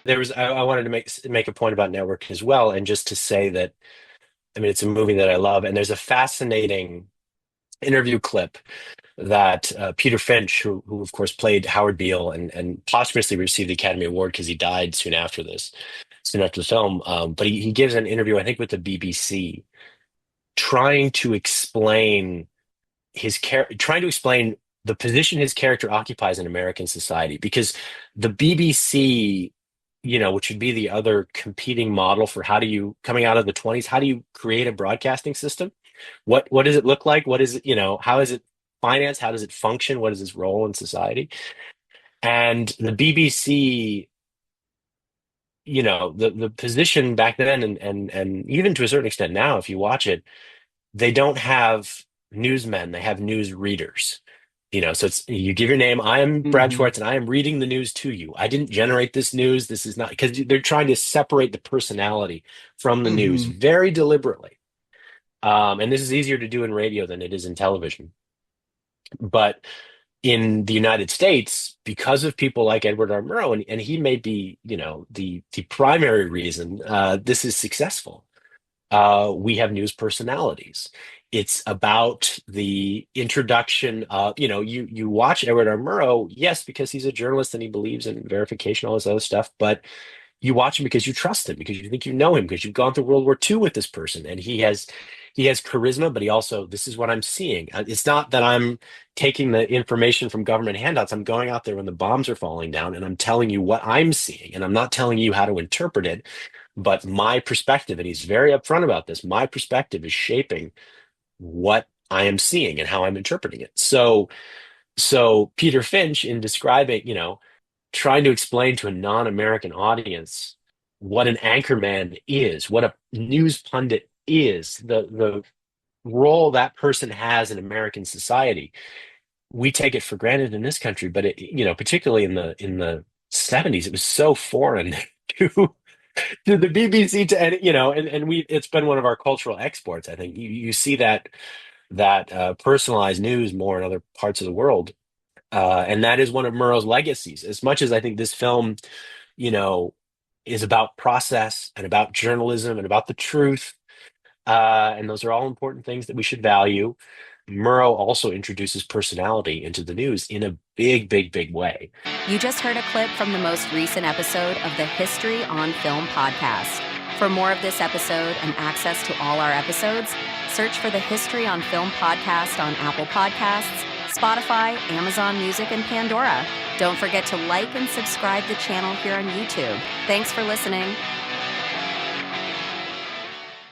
I wanted to make a point about Network as well, and just to say that, I mean, it's a movie that I love, and there's a fascinating interview clip that Peter Finch, who of course played Howard Beale and posthumously received the Academy Award because he died soon after the film. But he gives an interview, I think, with the BBC, trying to explain trying to explain the position his character occupies in American society, because the BBC, which would be the other competing model for coming out of the 20s, how do you create a broadcasting system? What does it look like? What is it, how is it financed? How does it function? What is its role in society? And the BBC, the position back then, and even to a certain extent now, if you watch it, they don't have newsmen, they have news readers. So it's, you give your name, I am Brad Hmm. Schwartz and I am reading the news to you. I didn't generate this news. This is not, because they're trying to separate the personality from the news Hmm. very deliberately. And this is easier to do in radio than it is in television. But in the United States, because of people like Edward R. Murrow, and he may be, the primary reason this is successful. We have news personalities. It's about the introduction of, you watch Edward R. Murrow, yes, because he's a journalist and he believes in verification, all this other stuff, but you watch him because you trust him, because you think you know him, because you've gone through World War II with this person, and he has charisma, but he also, this is what I'm seeing. It's not that I'm taking the information from government handouts. I'm going out there when the bombs are falling down, and I'm telling you what I'm seeing, and I'm not telling you how to interpret it, but my perspective, and he's very upfront about this, my perspective is shaping what I am seeing and how I'm interpreting it. So Peter Finch, in describing, trying to explain to a non-American audience what an anchorman is, what a news pundit is, the role that person has in American society. We take it for granted in this country, but particularly in the 70s, it was so foreign to to the BBC, and it's been one of our cultural exports. I think you see that personalized news more in other parts of the world. And that is one of Murrow's legacies. As much as I think this film, you know, is about process and about journalism and about the truth, and those are all important things that we should value. Murrow also introduces personality into the news in a big, big, big way. You just heard a clip from the most recent episode of the History on Film podcast. For more of this episode and access to all our episodes, search for the History on Film podcast on Apple Podcasts, Spotify, Amazon Music, and Pandora. Don't forget to like and subscribe the channel here on YouTube. Thanks for listening.